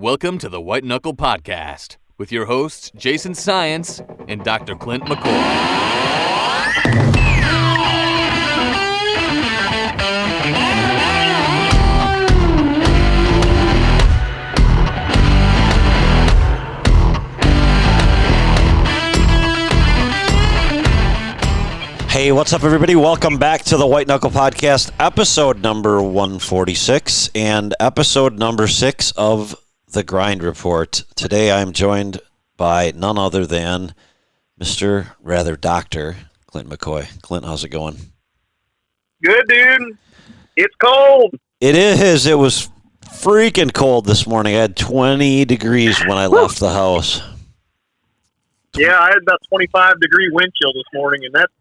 Welcome to the White Knuckle Podcast with your hosts, Jason Science and Dr. Clint McCoy. Hey, what's up, everybody? Welcome back to the White Knuckle Podcast, episode number 146 and episode number 6 of The Grind Report. Today I'm joined by none other than Dr. Clint McCoy. Clint, how's it going? Good, dude. It's cold. It is. It was freaking cold this morning. I had 20 degrees when I left the house. Yeah, I had about 25-degree wind chill this morning, and that's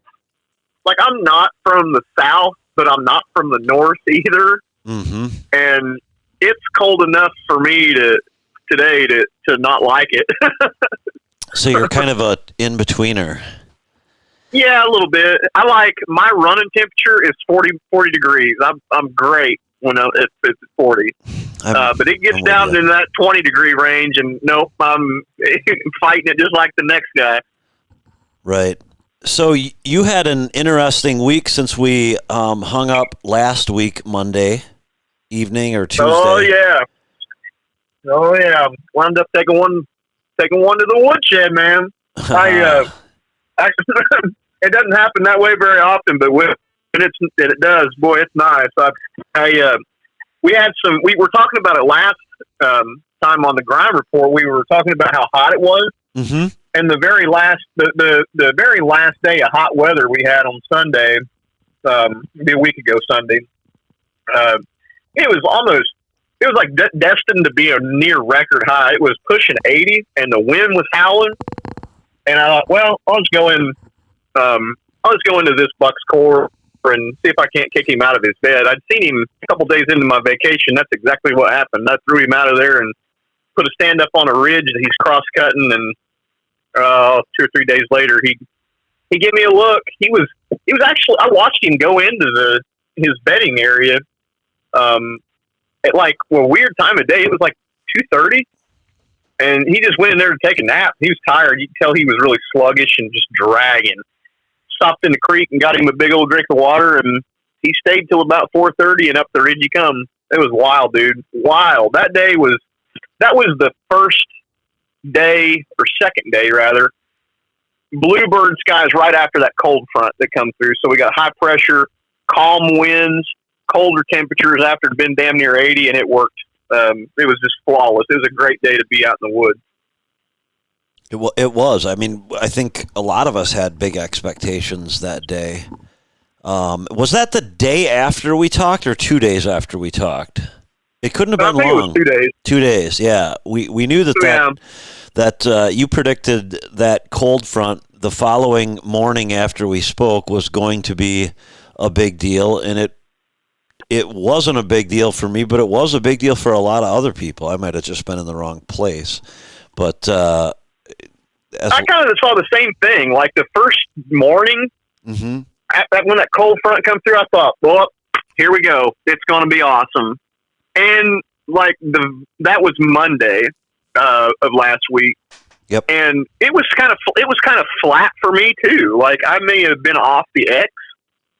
like, I'm not from the south, but I'm not from the north either. Mm-hmm. And it's cold enough for me today to not like it. So you're kind of a in-betweener. Yeah, a little bit. I like my running temperature is 40 degrees. I'm great when it's 40. But it gets down in that 20-degree range, and nope, I'm fighting it just like the next guy. Right. So you had an interesting week since we hung up last week, Monday evening or Tuesday. Oh yeah. Wound up taking one to the woodshed, man. It doesn't happen that way very often, but when it does, boy, it's nice. We were talking about it last time on the Grind Report. We were talking about how hot it was. Mm-hmm. And the very last day of hot weather we had on Sunday, maybe a week ago Sunday, it was like destined to be a near record high. It was pushing 80, and the wind was howling. And I thought, well, I'll just go into this buck's core and see if I can't kick him out of his bed. I'd seen him a couple days into my vacation. That's exactly what happened. I threw him out of there and put a stand up on a ridge that he's cross cutting, and 2 or 3 days later, he gave me a look. He was actually, I watched him go into his bedding area at like a weird time of day. It was like 2:30, and he just went in there to take a nap. He was tired. You could tell he was really sluggish and just dragging. Stopped in the creek and got him a big old drink of water, and he stayed till about 4:30, and up the ridge he come. It was wild, dude. Wild. That was the first day, or second day rather, bluebird skies right after that cold front that come through. So we got high pressure, calm winds, colder temperatures after it had been damn near 80, and it worked. It was just flawless. It was a great day to be out in the woods. It was. I mean, I think a lot of us had big expectations that day. Was that the day after we talked or 2 days after we talked? It couldn't have been long. It was 2 days. 2 days, yeah. We knew that you predicted that cold front the following morning after we spoke was going to be a big deal, and it wasn't a big deal for me, but it was a big deal for a lot of other people. I might have just been in the wrong place, but I kind of saw the same thing. Like the first morning, mm-hmm. when that cold front come through, I thought, well, here we go. It's going to be awesome. And like that was Monday of last week. Yep. And it was kind of flat for me too. Like I may have been off the X,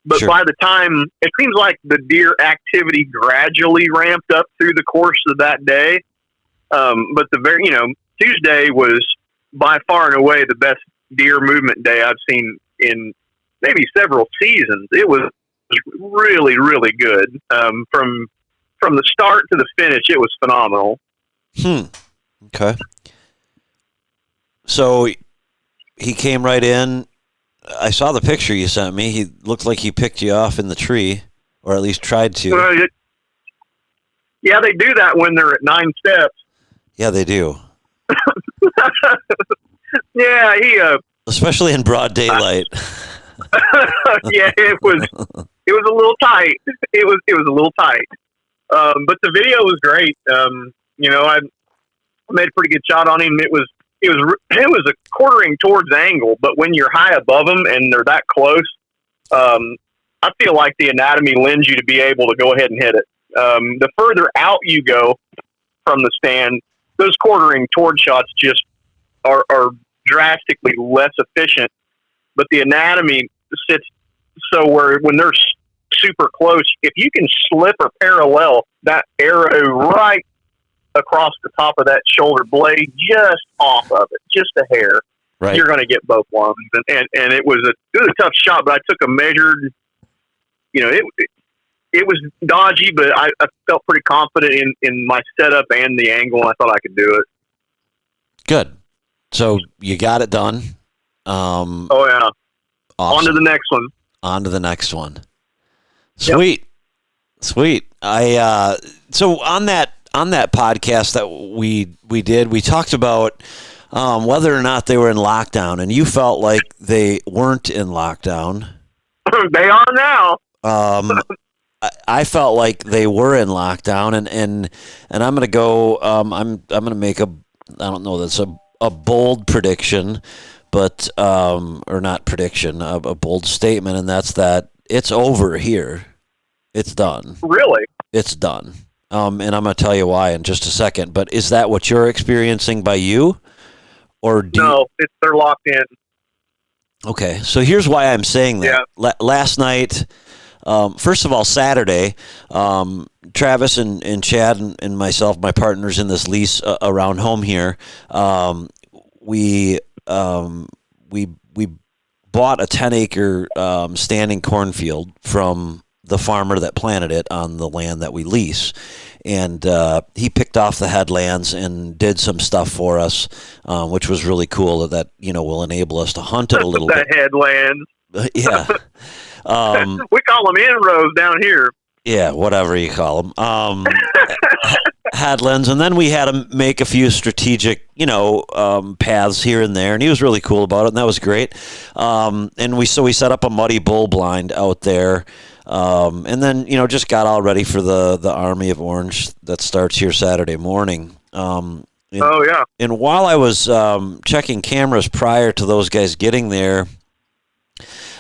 but sure. By the time it seems like the deer activity gradually ramped up through the course of that day. But Tuesday was by far and away the best deer movement day I've seen in maybe several seasons. It was really, really good. From the start to the finish, it was phenomenal. Okay. So he came right in. I saw the picture you sent me. He looked like he picked you off in the tree, or at least tried to. Yeah, they do that when they're at 9 steps. Yeah, they do. Yeah, especially in broad daylight. Yeah, it was a little tight. It was a little tight. But the video was great. I made a pretty good shot on him. It was a quartering towards angle, but when you're high above them and they're that close, I feel like the anatomy lends you to be able to go ahead and hit it. The further out you go from the stand, those quartering toward shots just are drastically less efficient, but the anatomy sits so where when they're super close, if you can slip or parallel that arrow right across the top of that shoulder blade, just off of it, just a hair, right, you're going to get both lungs. And it was a tough shot, but I took a measured, it was dodgy, but I felt pretty confident in my setup and the angle, and I thought I could do it. Good. So you got it done. Oh, yeah. Awesome. On to the next one. On to the next one. Sweet. Yep. Sweet. So on that podcast that we did, we talked about whether or not they were in lockdown, and you felt like they weren't in lockdown. They are now. I felt like they were in lockdown, and I'm going to go. I'm going to make I don't know. That's a bold prediction, but or not prediction, a bold statement, and that's that it's over here. It's done. Really? It's done. And I'm going to tell you why in just a second. But is that what you're experiencing by you, or no? They're locked in. Okay, so here's why I'm saying that. Yeah. Last night. First of all, Saturday, Travis and Chad and myself, my partners in this lease around home here, we bought a 10-acre standing cornfield from the farmer that planted it on the land that we lease. And he picked off the headlands and did some stuff for us, which was really cool. That will enable us to hunt it a little bit. The headlands. Yeah. We call them inrows down here. Yeah, whatever you call them. Headlands, and then we had to make a few strategic, paths here and there, and he was really cool about it, and that was great. And we set up a muddy bull blind out there, and then just got all ready for the Army of Orange that starts here Saturday morning. Oh yeah. And while I was checking cameras prior to those guys getting there,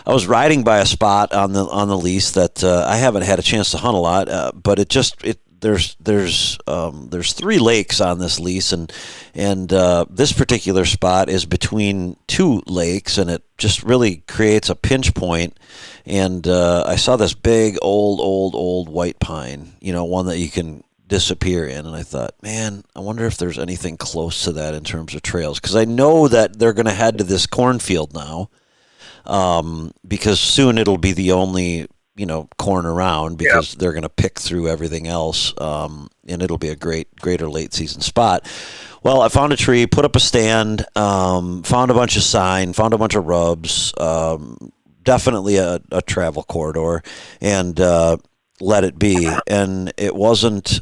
I was riding by a spot on the lease that I haven't had a chance to hunt a lot, but there's 3 lakes on this lease, and this particular spot is between 2 lakes, and it just really creates a pinch point. And I saw this big old white pine, one that you can disappear in, and I thought, man, I wonder if there's anything close to that in terms of trails, because I know that they're going to head to this cornfield now. Because soon it'll be the only, corn around, because they're going to pick through everything else, and it'll be a greater late season spot. Well, I found a tree, put up a stand, found a bunch of sign, found a bunch of rubs, definitely a travel corridor, and let it be. And it wasn't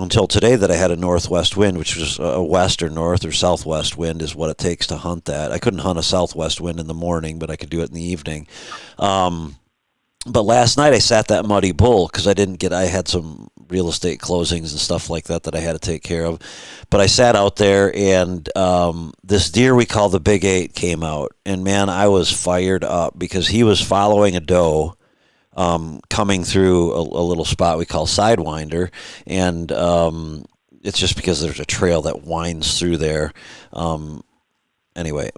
until today that I had a northwest wind, which was a west or north or southwest wind is what it takes to hunt that. I couldn't hunt a southwest wind in the morning, but I could do it in the evening. But last night I sat that muddy bull because I had some real estate closings and stuff like that I had to take care of. But I sat out there, and this deer we call the Big 8 came out. And man, I was fired up because he was following a doe coming through a little spot we call Sidewinder, and it's just because there's a trail that winds through there. Anyway,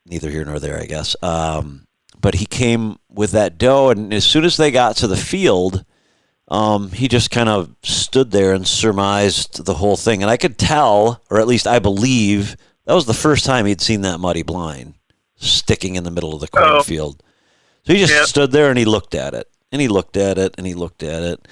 neither here nor there, I guess. But he came with that doe, and as soon as they got to the field, he just kind of stood there and surmised the whole thing. And I could tell, or at least I believe, that was the first time he'd seen that muddy blind sticking in the middle of the cornfield. So he just stood there and he looked at it, and he looked at it, and he looked at it.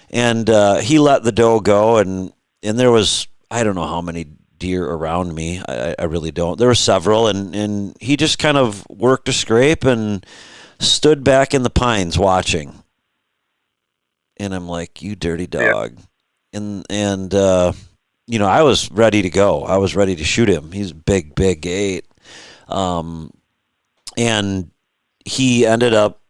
And he let the doe go, and there was, I don't know how many deer around me. I really don't. There were several, and he just kind of worked a scrape and stood back in the pines watching. And I'm like, you dirty dog. Yeah. And I was ready to go. I was ready to shoot him. He's a big 8. And he ended up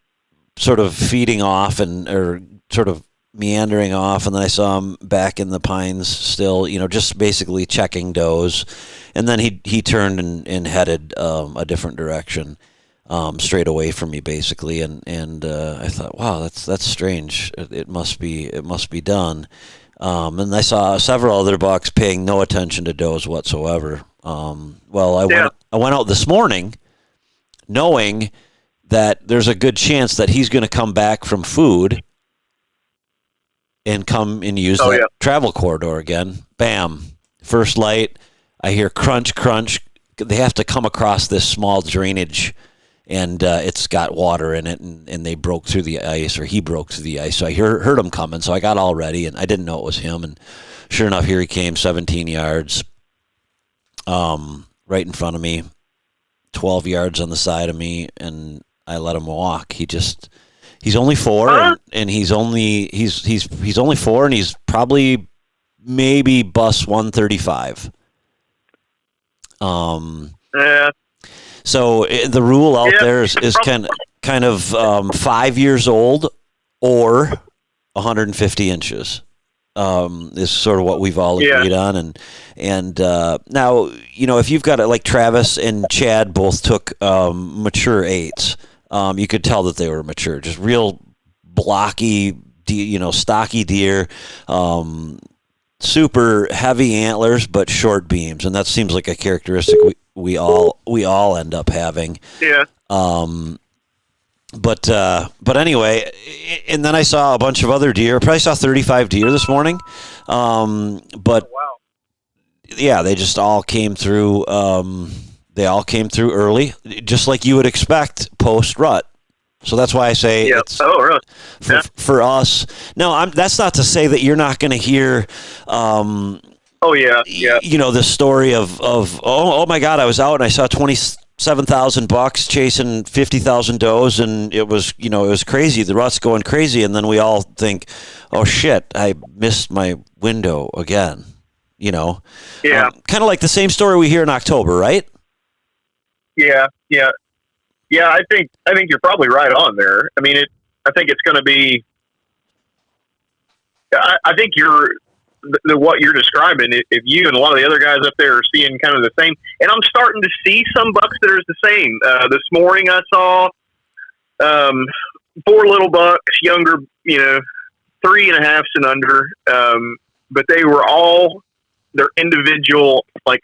sort of feeding off or sort of meandering off, and then I saw him back in the pines still, just basically checking does. And then he turned and headed a different direction, straight away from me basically. And I thought, wow, that's strange. It must be done. And I saw several other bucks paying no attention to does whatsoever. I went out this morning knowing that there's a good chance that he's going to come back from food and come and use travel corridor again. Bam. First light. I hear crunch, crunch. They have to come across this small drainage, and it's got water in it, and they broke through the ice, or he broke through the ice. So I heard him coming, so I got all ready, and I didn't know it was him. And sure enough, here he came, 17 yards, right in front of me, 12 yards on the side of me, and I let him walk. He's only 4, and he's only 4, and he's probably maybe bus 135. Yeah. So the rule out there is kind of 5 years old or 150 inches. Is sort of what we've all agreed on, and now if you've got it like Travis and Chad both took mature 8s, you could tell that they were mature, just real blocky, stocky deer. Super heavy antlers, but short beams, and that seems like a characteristic we all end up having. Yeah. But anyway, and then I saw a bunch of other deer. I probably saw 35 deer this morning. But wow. Yeah, they just all came through. They all came through early, just like you would expect post rut. So that's why I say it's really? For us. No, that's not to say that you're not going to hear. The story of oh my God, I was out and I saw 27,000 bucks chasing 50,000 does, and it was crazy. The rut's going crazy, and then we all think, oh shit, I missed my window again. Kind of like the same story we hear in October, right? Yeah. I think you're probably right on there. I mean, I think it's going to be. I think what you're describing. If you and a lot of the other guys up there are seeing kind of the same, and I'm starting to see some bucks that are the same. This morning I saw 4 little bucks, younger, 3.5s and under, but they were all their individual, like,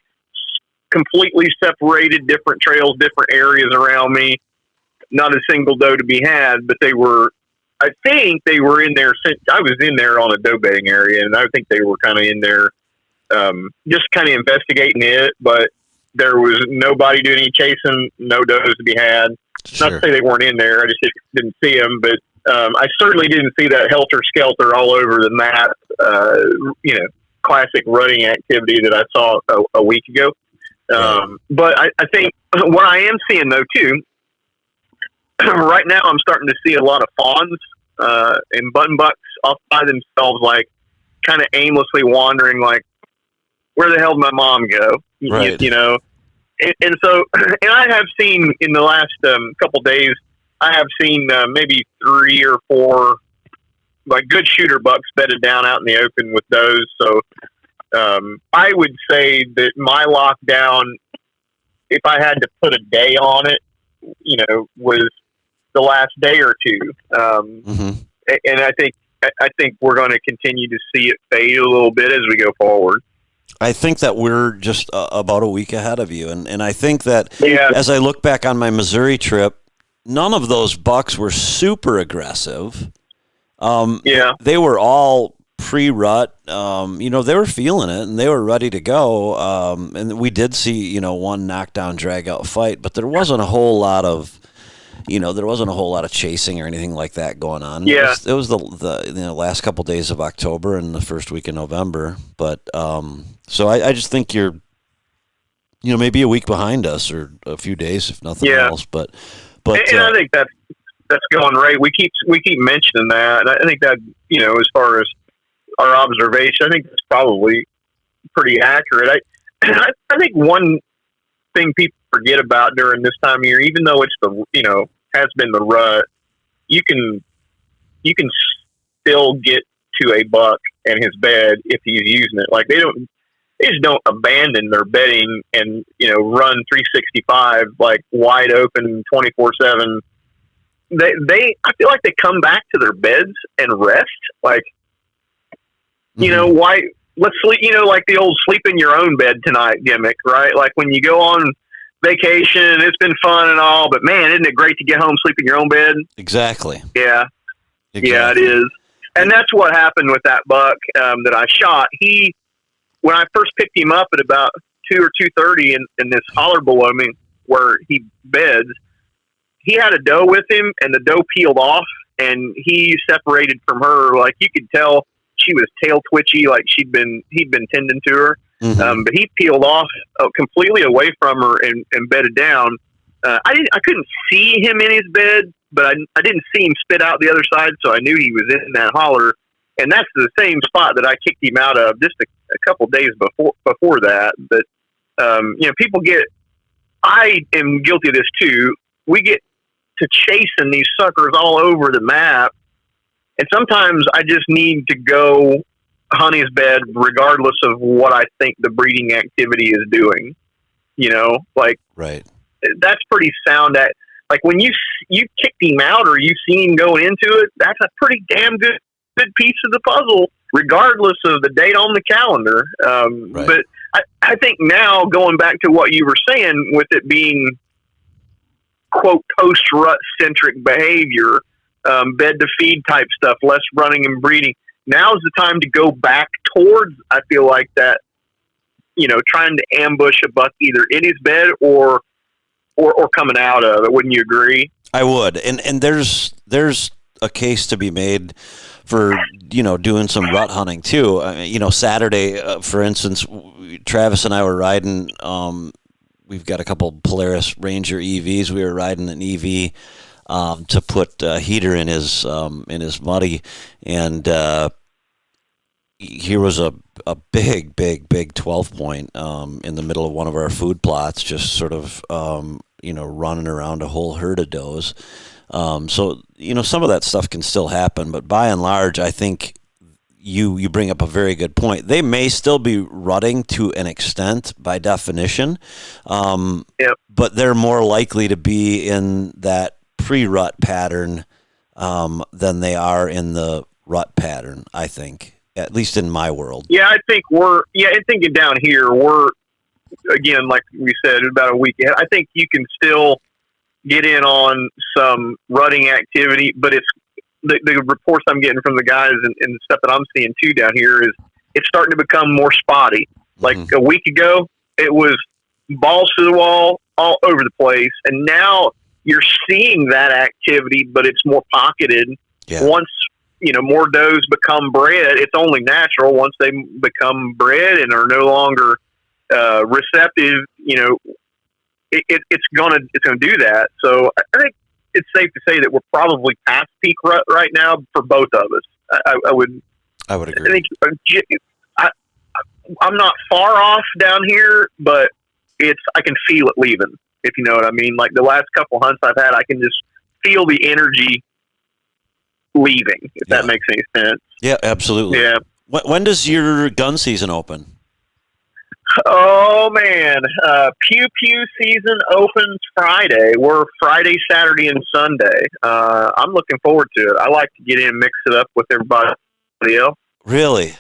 completely separated, different trails, different areas around me. Not a single doe to be had, but I think they were in there since I was in there on a doe bedding area, and I think they were kind of in there, just kind of investigating it, but there was nobody doing any chasing, no does to be had. Sure. Not to say they weren't in there, I just didn't see them, but I certainly didn't see that helter-skelter all over the map, classic rutting activity that I saw a week ago. But I think what I am seeing, though, too, right now I'm starting to see a lot of fawns and button bucks off by themselves, like kind of aimlessly wandering, like, where the hell did my mom go? Right. And so, and I have seen in the last couple days, I have seen maybe 3 or 4 like good shooter bucks bedded down out in the open with those. So I would say that my lockdown, if I had to put a day on it, was the last day or two. And I think we're going to continue to see it fade a little bit as we go forward. I think that we're just about a week ahead of you. And I think that as I look back on my Missouri trip, none of those bucks were super aggressive. They were all pre-rut. They were feeling it and they were ready to go. And we did see, one knockdown, drag out fight, but there wasn't a whole lot of, chasing or anything like that going on. Yeah. It was the last couple days of October and the first week of November. But, so I just think you're, maybe a week behind us or a few days, if nothing else, but and I think that's going right. We keep mentioning that. And I think that, as far as our observation, I think that's probably pretty accurate. I think one thing people forget about during this time of year, even though it's has been the rut, you can still get to a buck and his bed if he's using it. Like they just don't abandon their bedding and run 365 like wide open 24/7. I feel like they come back to their beds and rest. Like You know, why? Let's sleep. You know, like the old sleep in your own bed tonight gimmick, right? Like when you go on vacation, it's been fun and all, but man, isn't it great to get home, sleep in your own bed? Exactly. Yeah, Exactly. yeah, it is. And that's what happened with that buck that I shot. When I first picked him up at about 2 or 2:30 in this holler below me where he beds, he had a doe with him, and the doe peeled off, and he separated from her. Like you could tell, she was tail twitchy, like he'd been tending to her. But he peeled off completely away from her and bedded down. I couldn't see him in his bed, but I didn't see him spit out the other side, so I knew he was in that holler. And that's the same spot that I kicked him out of just a couple days before that. But you know, people get. I am guilty of this too. We get to chasing these suckers all over the map, and sometimes I just need to go hunt his bed regardless of what I think the breeding activity is doing. You know, like right. That's pretty sound. Like when you kicked him out or you seen him going into it, that's a pretty damn good piece of the puzzle, regardless of the date on the calendar. Right. But I think now, going back to what you were saying, with it being quote post-rut centric behavior, bed to feed type stuff, less running and breeding. Now's the time to go back towards, I feel like, that, you know, trying to ambush a buck either in his bed or coming out of it. Wouldn't you agree? I would. And there's a case to be made for, you know, doing some rut hunting too. You know, Saturday, for instance, Travis and I were riding, we've got a couple Polaris Ranger EVs. We were riding an EV to put heater in his muddy, and here was a big 12 point in the middle of one of our food plots, just sort of you know, running around a whole herd of does. So, you know, some of that stuff can still happen, but by and large, I think you bring up a very good point. They may still be rutting to an extent by definition, but they're more likely to be in that pre-rut pattern than they are in the rut pattern, I think, at least in my world. Yeah, I think thinking down here, we're, again, like we said, about a week ahead. I think you can still get in on some rutting activity, but it's the reports I'm getting from the guys and stuff that I'm seeing too down here is it's starting to become more spotty. Like a week ago, it was balls to the wall all over the place, and now you're seeing that activity, but it's more pocketed. Yeah. Once, you know, more does become bred, it's only natural. Once they become bred and are no longer receptive, you know, it's gonna do that. So I think it's safe to say that we're probably past peak rut right now for both of us. I would agree. I'm not far off down here, but I can feel it leaving, if you know what I mean. Like the last couple hunts I've had, I can just feel the energy leaving, if that makes any sense. Yeah, absolutely. Yeah. When does your gun season open? Oh man, Pew Pew season opens Friday. We're Friday, Saturday, and Sunday. I'm looking forward to it. I like to get in and mix it up with everybody else. Really?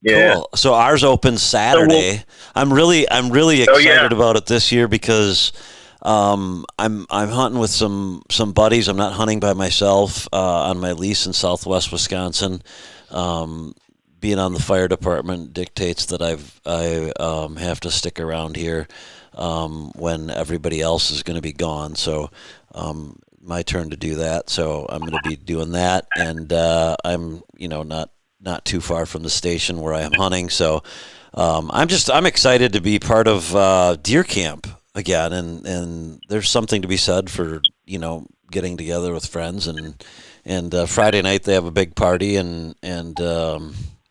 Yeah. Cool. So ours opens Saturday. I'm really excited about it this year because I'm hunting with some buddies. I'm not hunting by myself on my lease in Southwest Wisconsin. Being on the fire department dictates that I have to stick around here when everybody else is going to be gone. So my turn to do that. So I'm going to be doing that, and I'm not too far from the station where I am hunting. So I'm excited to be part of deer camp again, and there's something to be said for getting together with friends and Friday night they have a big party and.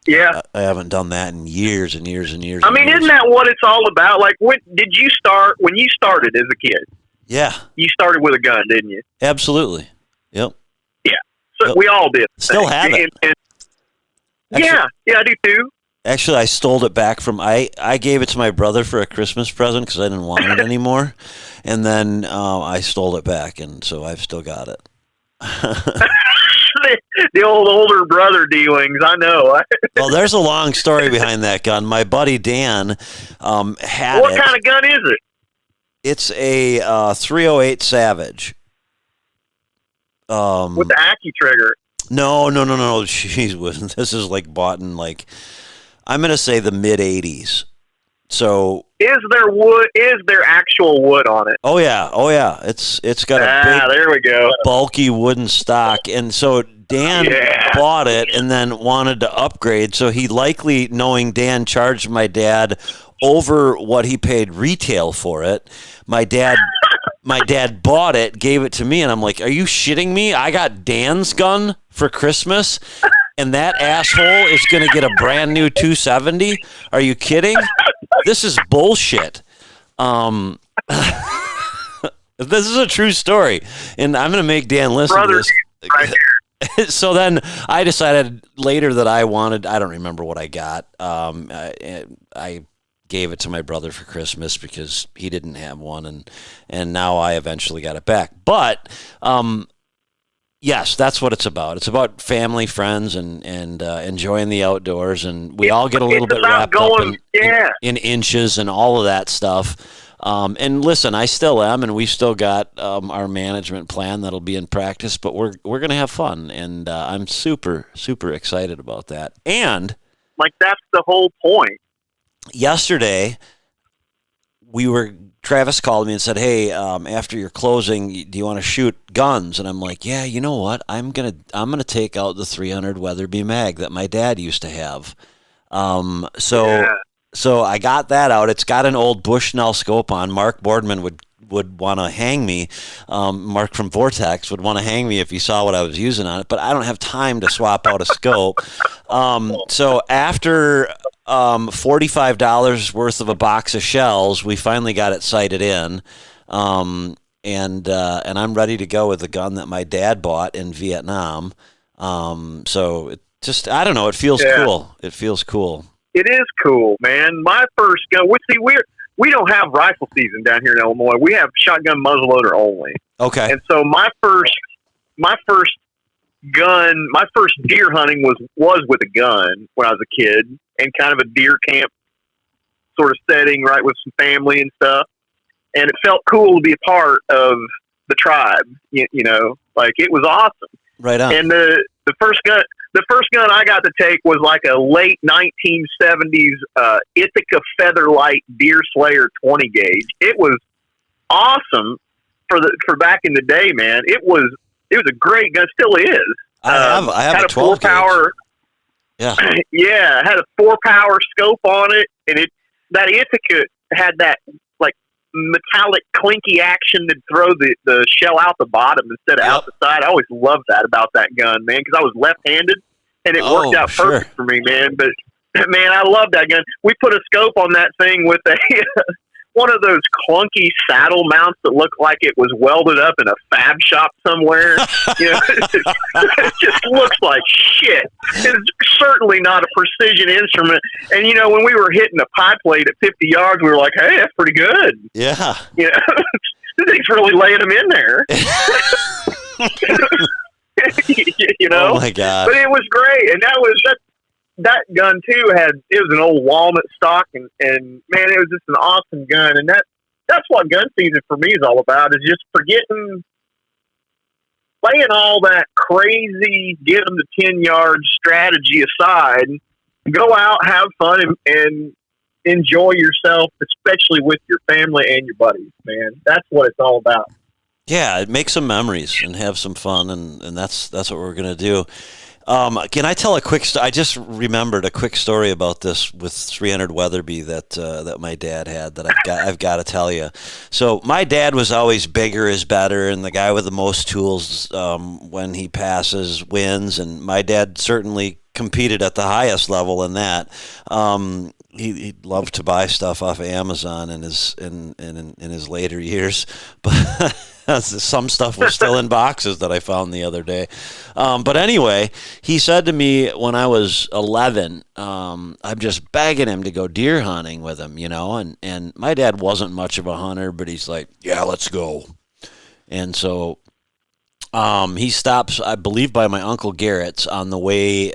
Yeah, I haven't done that in years and years and years. I mean, isn't that what it's all about? Like, when you started as a kid? Yeah. You started with a gun, didn't you? Absolutely. Yep. Yeah. So we all did. Still have it. Actually, yeah, I do too. Actually, I stole it back from, I gave it to my brother for a Christmas present because I didn't want it anymore. And then I stole it back, and so I've still got it. The old older brother dealings. I know. Well, there's a long story behind that gun. My buddy Dan had What it. kind of gun is it? It's a 308 Savage. With the Aki trigger. No. Jeez, this is like bought in I'm going to say the mid 80s. So is there wood? Is there actual wood on it? Oh yeah. It's got a big, there we go, bulky wooden stock, and so Dan bought it and then wanted to upgrade. So he likely, knowing Dan, charged my dad over what he paid retail for it. My dad bought it, gave it to me, and I'm like, "Are you shitting me? I got Dan's gun for Christmas." And that asshole is going to get a brand new 270? Are you kidding? This is bullshit. This is a true story, and I'm going to make Dan listen to this. Right. So then I decided later that I don't remember what I got. I gave it to my brother for Christmas because he didn't have one, and now I eventually got it back. But yes, that's what it's about. It's about family, friends, and enjoying the outdoors, and we all get a little bit wrapped up in inches and all of that stuff. And listen, I still am, and we still got our management plan that'll be in practice, but we're going to have fun, and I'm super, super excited about that. And that's the whole point. Yesterday, Travis called me and said, "Hey, after your closing, do you want to shoot guns?" And I'm like, "Yeah, you know what? I'm gonna take out the 300 Weatherby mag that my dad used to have." So I got that out. It's got an old Bushnell scope on. Mark Boardman would want to hang me. Mark from Vortex would want to hang me if he saw what I was using on it, but I don't have time to swap out a scope. So after $45 worth of a box of shells, we finally got it sighted in, and I'm ready to go with the gun that my dad bought in Vietnam. So it just, I don't know, it feels cool. It feels cool. It is cool, man. My first gun. We don't have rifle season down here in Illinois. We have shotgun muzzleloader only. Okay. And so my first gun, my first deer hunting was with a gun when I was a kid, and kind of a deer camp sort of setting, right, with some family and stuff. And it felt cool to be a part of the tribe, you know, like it was awesome. Right on. And the first gun I got to take was like a late 1970s Ithaca Featherlight Deer Slayer 20 gauge. It was awesome for back in the day, man. It was a great gun, still is. I have a 12 gauge. Power. Yeah. Yeah, it had a 4-power scope on it, and that Ithaca had that like metallic clinky action to throw the shell out the bottom instead of out the side. I always loved that about that gun, man, because I was left-handed, and it worked out perfect for me, man. But man, I love that gun. We put a scope on that thing with one of those clunky saddle mounts that looked like it was welded up in a fab shop somewhere. You know, it just looks like shit. It's certainly not a precision instrument. And, you know, when we were hitting a pie plate at 50 yards, we were like, hey, that's pretty good. Yeah. You know, this thing's really laying them in there. You know? Oh, my God. But it was great. And that gun too it was an old walnut stock, and man, it was just an awesome gun. And that's what gun season for me is all about, is just laying all that crazy get them to 10 yard strategy aside, go out, have fun, and enjoy yourself, especially with your family and your buddies, man. That's what it's all about. Yeah, make some memories and have some fun, and that's what we're gonna do. Can I tell a quick story? I just remembered a quick story about this with 300 Weatherby that my dad had that I've got to tell you. So my dad was always bigger is better, and the guy with the most tools when he passes wins. And my dad certainly competed at the highest level in that. He loved to buy stuff off of Amazon in his later years, but some stuff was still in boxes that I found the other day. But anyway, he said to me when I was 11, I'm just begging him to go deer hunting with him, you know, and my dad wasn't much of a hunter, but he's like, yeah, let's go. And so He stops, I believe, by my Uncle Garrett's on the way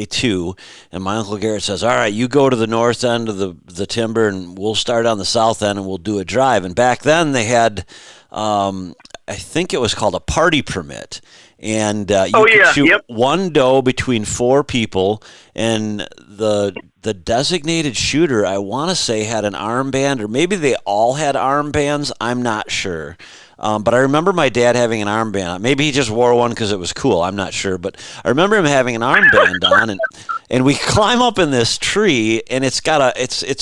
to, and my Uncle Garrett says, all right, you go to the north end of the timber, and we'll start on the south end, and we'll do a drive. And back then they had, I think it was called a party permit. And you could shoot one doe between 4 people, and the designated shooter, I want to say, had an armband, or maybe they all had armbands. I'm not sure. But I remember my dad having an armband on. Maybe he just wore one because it was cool. I'm not sure. But I remember him having an armband on, and we climb up in this tree, and it's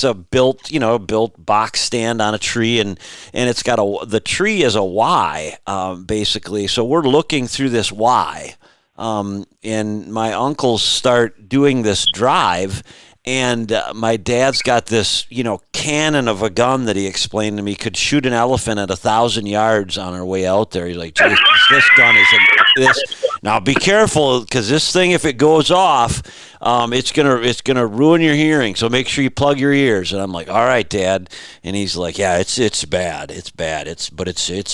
a built box stand on a tree, and it's got the tree is a Y, basically. So we're looking through this Y, and my uncles start doing this drive. And my dad's got this, cannon of a gun that he explained to me could shoot an elephant at 1,000 yards on our way out there. He's like, "Geez, this gun is this. Now be careful, because this thing, if it goes off, it's gonna ruin your hearing. So make sure you plug your ears." And I'm like, "All right, Dad." And he's like, "Yeah, it's bad. It's bad. It's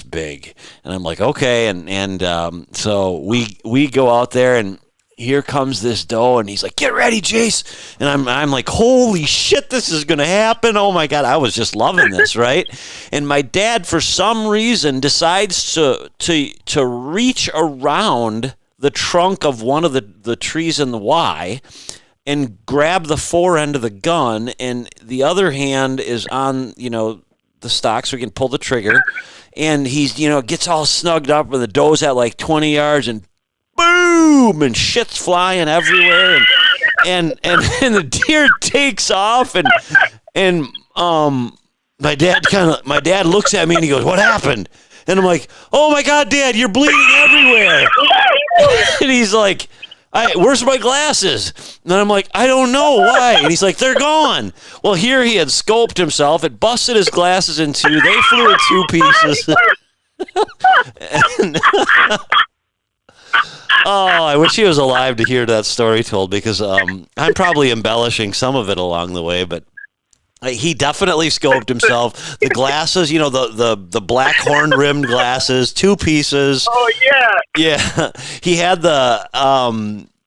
big." And I'm like, "Okay." And so we go out there, and here comes this doe, and he's like, "Get ready, Jace." And I'm like, "Holy shit, this is going to happen." Oh my God. I was just loving this. Right. And my dad, for some reason, decides to reach around the trunk of one of the trees in the Y and grab the fore end of the gun. And the other hand is on, the stock, so he can pull the trigger. And he's, gets all snugged up, and the doe's at like 20 yards, and boom, and shit's flying everywhere, and the deer takes off, and my dad looks at me, and he goes, "What happened?" And I'm like, "Oh my God, Dad, you're bleeding everywhere." And he's like, "Where's my glasses?" And I'm like, "I don't know why." And he's like, "They're gone." Well, here he had scoped himself. It busted his glasses in two. They flew in 2 pieces. Oh, I wish he was alive to hear that story told, because I'm probably embellishing some of it along the way, but he definitely scoped himself. The glasses, the black horn-rimmed glasses, 2 pieces. Oh, yeah. Yeah. He had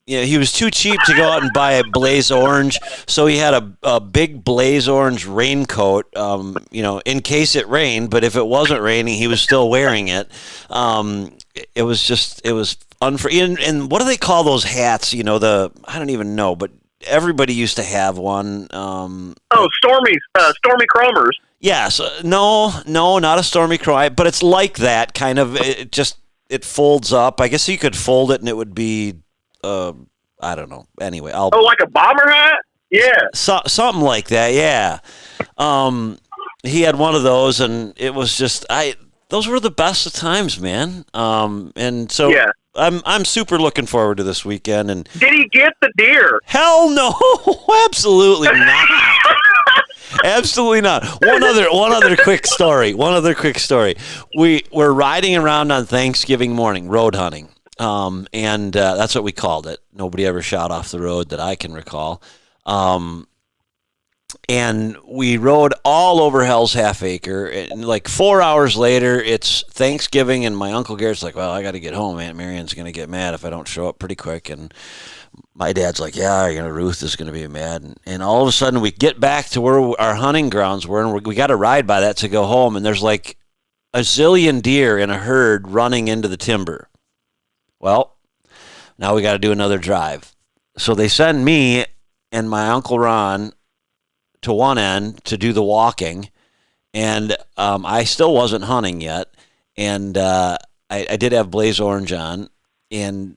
he was too cheap to go out and buy a blaze orange, so he had a big blaze orange raincoat, in case it rained, but if it wasn't raining, he was still wearing it. It was and what do they call those hats? I don't even know, but everybody used to have one. Stormy Chromers. Yes, no, not a Stormy Chrome, but it's like that kind of. It folds up. I guess you could fold it, and it would be, I don't know. Anyway, like a bomber hat. Yeah, something like that. Yeah, he had one of those, and it was just those were the best of times, man. And so yeah. I'm super looking forward to this weekend. And did he get the deer? Hell no, absolutely not. Absolutely not. One other quick story. We're riding around on Thanksgiving morning, road hunting, and that's what we called it. Nobody ever shot off the road that I can recall. And we rode all over Hell's Half Acre. And like 4 hours later, it's Thanksgiving, and my Uncle Garrett's like, "Well, I got to get home. Aunt Marion's going to get mad if I don't show up pretty quick." And my dad's like, "Yeah, Ruth is going to be mad." And all of a sudden, we get back to where our hunting grounds were, and we got to ride by that to go home. And there's like a zillion deer in a herd running into the timber. Well, now we got to do another drive. So they send me and my Uncle Ron to one end to do the walking, and I still wasn't hunting yet, and I did have blaze orange on, and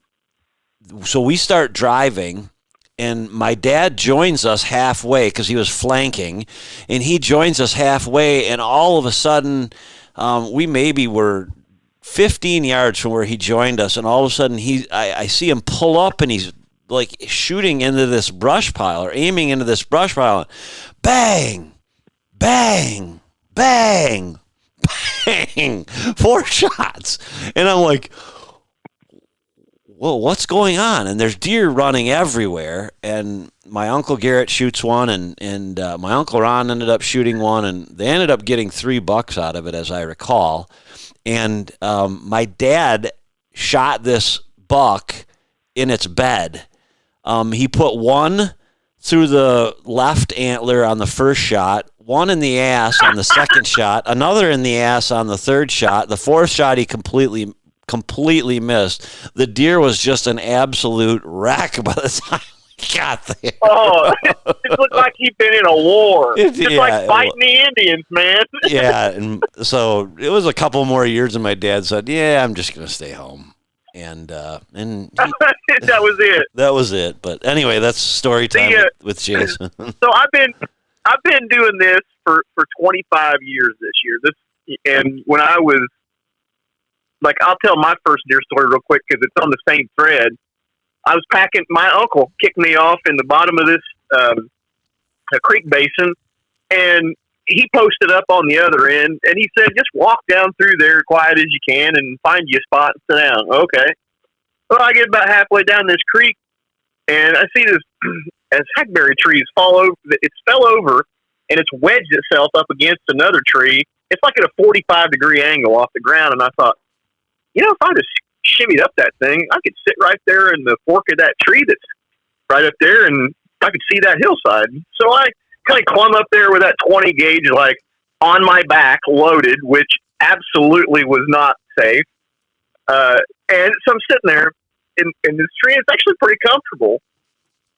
so we start driving, and my dad joins us halfway because he was flanking, and he joins us halfway, and all of a sudden we maybe were 15 yards from where he joined us, and all of a sudden I see him pull up, and he's like shooting into this brush pile, or aiming into this brush pile. Bang, bang, bang, bang, 4 shots. And I'm like, well, what's going on? And there's deer running everywhere. And my Uncle Garrett shoots one, and my Uncle Ron ended up shooting one, and they ended up getting $3 out of it, as I recall. And my dad shot this buck in its bed. He put one through the left antler on the first shot, one in the ass on the second shot, another in the ass on the third shot. The fourth shot he completely missed. The deer was just an absolute wreck by the time we got there. Oh, it looked like he'd been in a war. It's like fighting the Indians, man. Yeah, and so it was a couple more years, and my dad said, "Yeah, I'm just going to stay home." And that was it. That was it. But anyway, that's story time with Jason. So I've been doing this for 25 years this year. And when I was like, I'll tell my first deer story real quick because it's on the same thread. I was packing. My uncle kicked me off in the bottom of this a creek basin, and he posted up on the other end, and he said, just walk down through there quiet as you can and find you a spot and sit down. Okay. Well, I get about halfway down this creek, and I see this as hackberry trees fall over. It fell over, and it's wedged itself up against another tree. It's like at a 45-degree angle off the ground, and I thought, if I just shimmied up that thing, I could sit right there in the fork of that tree that's right up there, and I could see that hillside. So I kind of clumb up there with that 20 gauge, like on my back, loaded, which absolutely was not safe. And so I'm sitting there in this tree. It's actually pretty comfortable.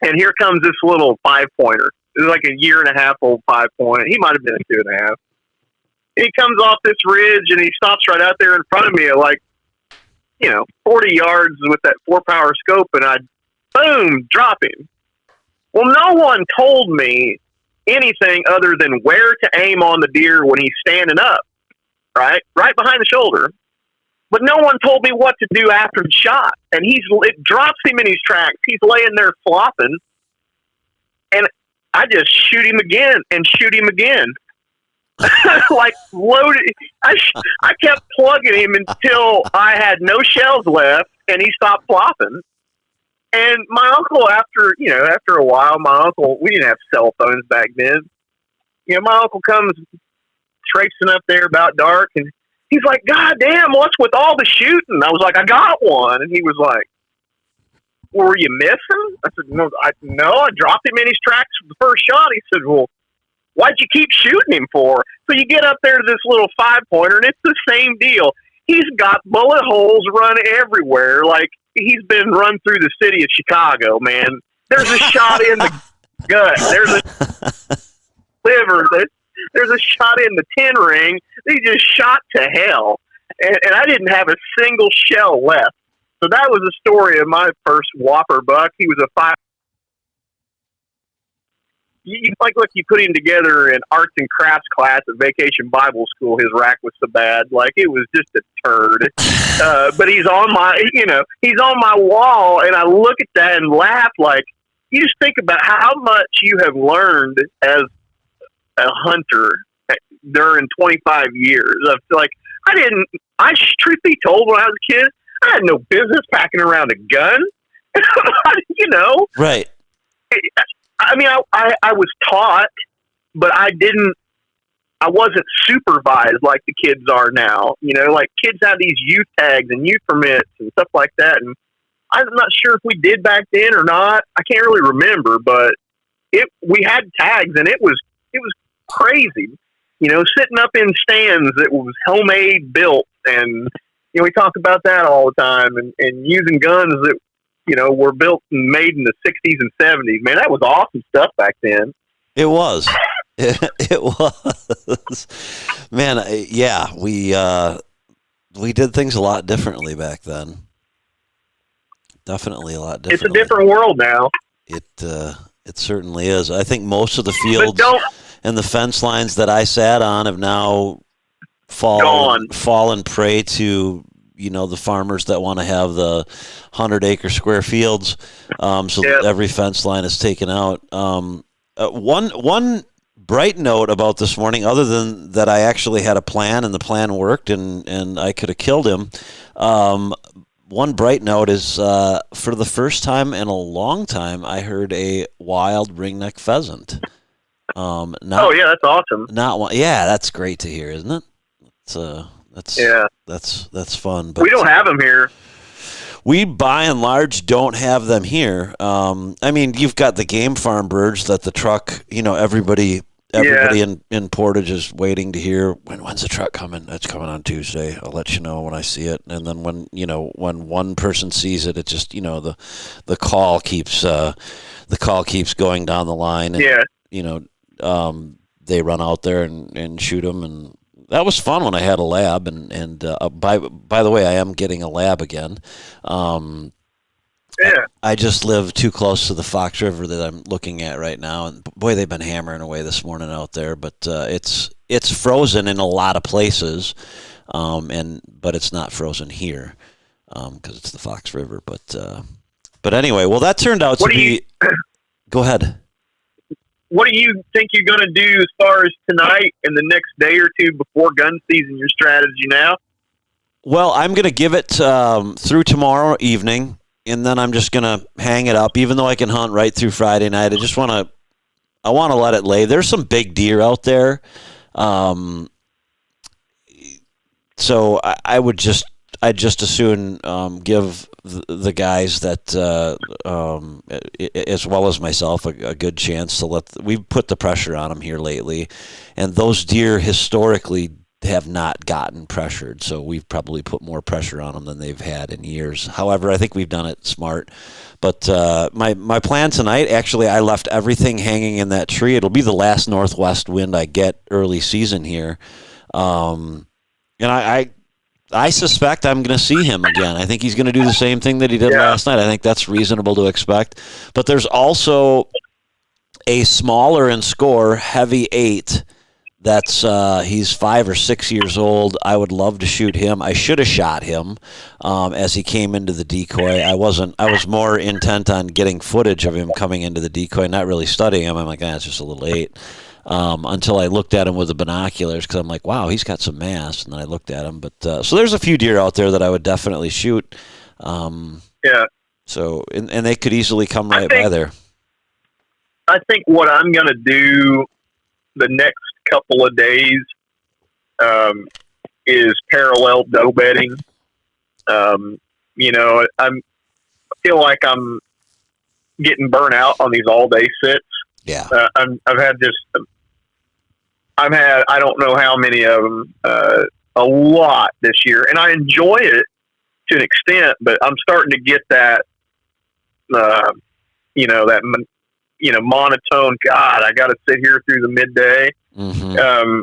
And here comes this little 5-pointer. It's like a 1.5-year-old 5-pointer. He might have been 2.5. He comes off this ridge and he stops right out there in front of me at 40 yards with that 4-power scope, and I, boom, drop him. Well, no one told me anything other than where to aim on the deer when he's standing up, right behind the shoulder. But no one told me what to do after the shot. And it drops him in his tracks. He's laying there flopping, and I just shoot him again and shoot him again. Like loaded. I kept plugging him until I had no shells left, and he stopped flopping. And my uncle, after a while, we didn't have cell phones back then. My uncle comes traipsing up there about dark, and he's like, God damn, what's with all the shooting? I was like, I got one. And he was like, were you missing? I said, no, I dropped him in his tracks for the first shot. He said, well, why'd you keep shooting him for? So you get up there to this little 5-pointer, and it's the same deal. He's got bullet holes run everywhere. Like, he's been run through the city of Chicago, man. There's a shot in the gut. There's a liver. There's a shot in the 10 ring. He just shot to hell. And I didn't have a single shell left. So that was the story of my first whopper buck. He was a 5. You put him together in arts and crafts class at Vacation Bible School. His rack was so bad, like it was just a turd. But he's on my wall, and I look at that and laugh. Like, you just think about how much you have learned as a hunter during 25 years. I feel like truth be told, when I was a kid, I had no business packing around a gun. Right. I mean, I was taught, but I wasn't supervised like the kids are now. Like kids have these youth tags and youth permits and stuff like that. And I'm not sure if we did back then or not. I can't really remember, but we had tags, and it was crazy. Sitting up in stands that was homemade built, and we talk about that all the time, and using guns that were built and made in the 60s and 70s. Man, that was awesome stuff back then. It was. It was. Man, yeah, we did things a lot differently back then. Definitely a lot differently. It's a different world now. It certainly is. I think most of the fields and the fence lines that I sat on have now fallen prey to the farmers that want to have the 100-acre square fields. Every fence line is taken out. One bright note about this morning, other than that I actually had a plan and the plan worked and I could have killed him, one bright note is for the first time in a long time, I heard a wild ringneck pheasant. Oh yeah, that's awesome. Not one. Yeah, that's great to hear, isn't it? That's fun. But we don't have them here. We, by and large, don't have them here. I mean, you've got the game farm birds that the truck, everybody in Portage is waiting to hear, when's the truck coming? It's coming on Tuesday. I'll let you know when I see it. And then when one person sees it, it just, the call keeps going down the line. And, they run out there and shoot them. And that was fun when I had a lab. And by the way, I am getting a lab again. I just live too close to the Fox River that I'm looking at right now, and boy, they've been hammering away this morning out there. But it's frozen in a lot of places, but it's not frozen here because it's the Fox River. But anyway, well, that turned out to be. Go ahead. What do you think you're going to do as far as tonight and the next day or two before gun season? Your strategy now? Well, I'm going to give it through tomorrow evening. And then I'm just going to hang it up, even though I can hunt right through Friday night. I want to let it lay. There's some big deer out there. So I'd just as soon give the guys that, as well as myself, a good chance to we've put the pressure on them here lately. And those deer historically have not gotten pressured, so we've probably put more pressure on them than they've had in years. However, I think we've done it smart. But my plan tonight, actually, I left everything hanging in that tree. It'll be the last northwest wind I get early season here, and I suspect I'm going to see him again. I think he's going to do the same thing that he did last night. I think that's reasonable to expect. But there's also a smaller in score, heavy 8. That's he's 5 or 6 years old. I would love to shoot him. I should have shot him as he came into the decoy. I was more intent on getting footage of him coming into the decoy, not really studying him. I'm like, it's just a little 8. Until I looked at him with the binoculars, because I'm like, wow, he's got some mass. And then I looked at him. But so there's a few deer out there that I would definitely shoot. So and they could easily come right by there. I think what I'm going to do the next couple of days is parallel doe bedding. I feel like I'm getting burnt out on these all day sits. Yeah. I've had I don't know how many of them, a lot this year, and I enjoy it to an extent, but I'm starting to get that, monotone. God, I got to sit here through the midday. Mm-hmm.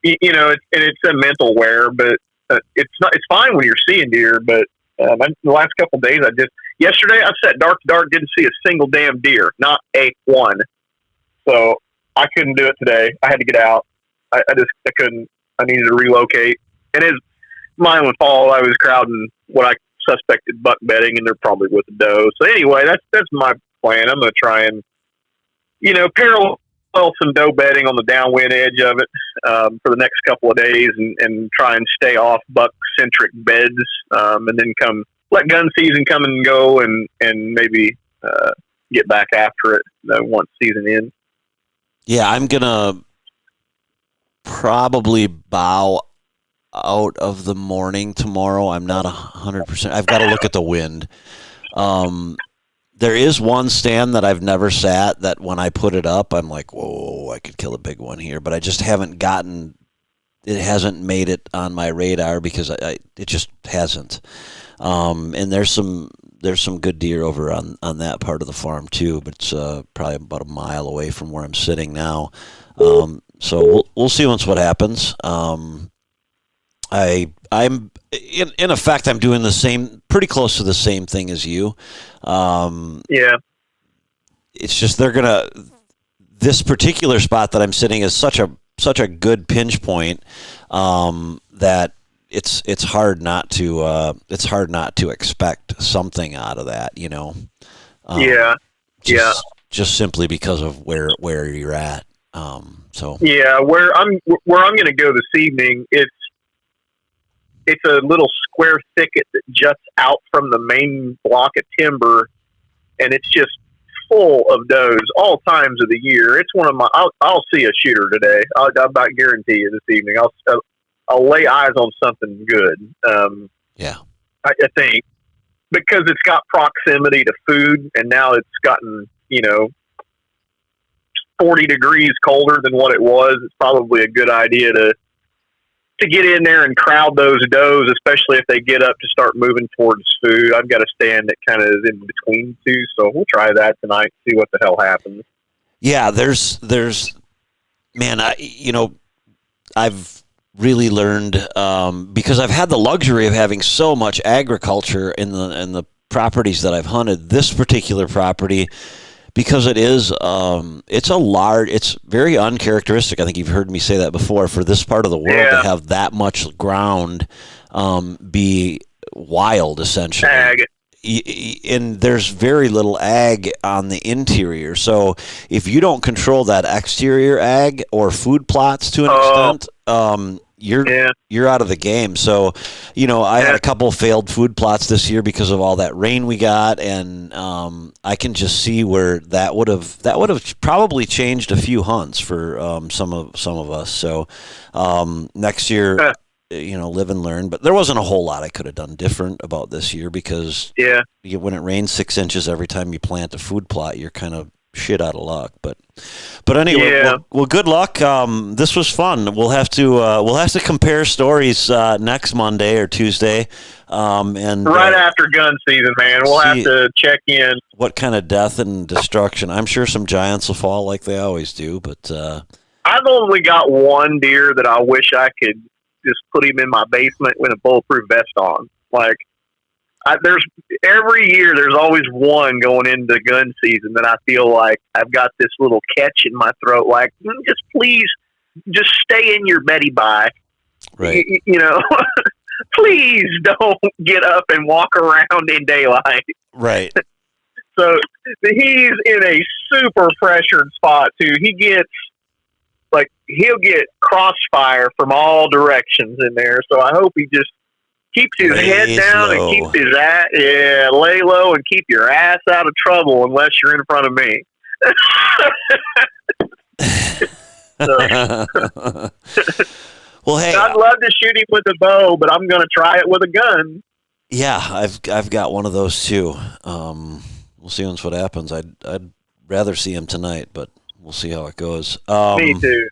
It's a mental wear, but it's fine when you're seeing deer. But the last couple of days, yesterday I sat dark to dark, didn't see a single damn deer, not a one. So I couldn't do it today. I had to get out. I couldn't. I needed to relocate, and mine was fall. I was crowding what I suspected buck bedding, and they're probably with the doe. So anyway, that's my plan. I'm going to try and parallel some doe bedding on the downwind edge of it for the next couple of days, and try and stay off buck centric beds, and then let gun season come and go, and maybe get back after it once season ends. Yeah, I'm gonna probably bow out of the morning tomorrow. I'm not 100%. I've got to look at the wind. There is one stand that I've never sat that when I put it up, I'm like, whoa, I could kill a big one here. But I just haven't it hasn't made it on my radar because it just hasn't. And there's some good deer over on that part of the farm too, but it's probably about a mile away from where I'm sitting now. So we'll see what happens. I'm in effect, I'm doing pretty close to the same thing as you. Yeah. It's just this particular spot that I'm sitting is such a good pinch point that it's hard not to expect something out of that, Just simply because of where you're at. Where I'm going to go this evening, it's a little square thicket that juts out from the main block of timber, and it's just full of does all times of the year. It's one of my. I'll see a shooter today. I'll about guarantee you this evening. I'll lay eyes on something good. I think because it's got proximity to food, and now it's gotten 40 degrees colder than what it was. It's probably a good idea to get in there and crowd those does, especially if they get up to start moving towards food. I've got a stand that kind of is in between two, so we'll try that tonight, see what the hell happens. Yeah, man, I've really learned because I've had the luxury of having so much agriculture in the properties that I've hunted. This particular property, because it's very uncharacteristic. I think you've heard me say that before, for this part of the world to have that much ground be wild, essentially. Ag. And there's very little ag on the interior. So if you don't control that exterior ag or food plots to an extent, you're out of the game. So, I had a couple failed food plots this year because of all that rain we got, and I can just see where that would have probably changed a few hunts for some of us. So next year, live and learn. But there wasn't a whole lot I could have done different about this year because when it rains 6 inches every time you plant a food plot, you're kind of shit out of luck. But anyway, well, good luck. This was fun. We'll have to compare stories next Monday or Tuesday, and right after gun season, man. We'll have to check in. What kind of death and destruction? I'm sure some giants will fall like they always do, but I've only got one deer that I wish I could just put him in my basement with a bulletproof vest on. Like, there's every year there's always one going into gun season that I feel like I've got this little catch in my throat. Like, just please, just stay in your Betty Bye. Right. Please don't get up and walk around in daylight. Right. So he's in a super pressured spot too. He'll get crossfire from all directions in there. So I hope he just keeps his head down and keeps his ass, lay low and keep your ass out of trouble unless you're in front of me. Well, hey, I'd love to shoot him with a bow, but I'm going to try it with a gun. Yeah, I've got one of those too. We'll see what happens. I'd rather see him tonight, but we'll see how it goes. Me too.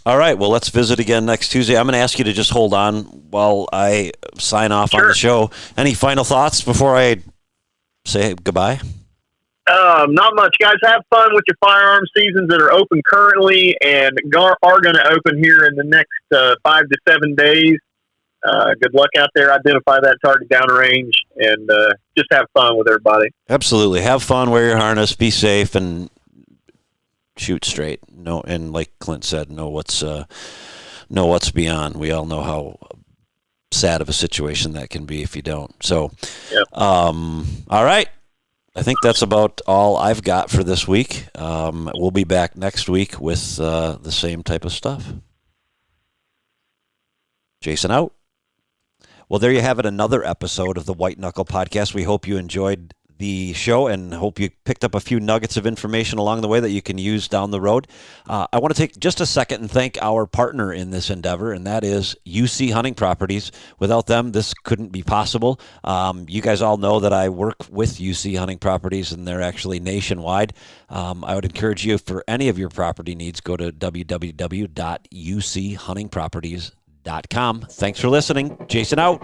All right, well, let's visit again next Tuesday. I'm going to ask you to just hold on while I sign off on the show. Any final thoughts before I say goodbye? Not much, guys. Have fun with your firearm seasons that are open currently and are going to open here in the next 5 to 7 days. Good luck out there. Identify that target downrange and just have fun with everybody. Absolutely. Have fun, wear your harness, be safe, and shoot straight. No, and like Clint said, know what's beyond. We all know how sad of a situation that can be if you don't. So, all right. I think that's about all I've got for this week. We'll be back next week with the same type of stuff. Jason out. Well, there you have it, another episode of the White Knuckle Podcast. We hope you enjoyed the show and hope you picked up a few nuggets of information along the way that you can use down the road. I want to take just a second and thank our partner in this endeavor, and that is UC Hunting Properties. Without them, this couldn't be possible. You guys all know that I work with UC Hunting Properties, and they're actually nationwide. I would encourage you, for any of your property needs, go to www.uchuntingproperties.com. Thanks for listening. Jason out.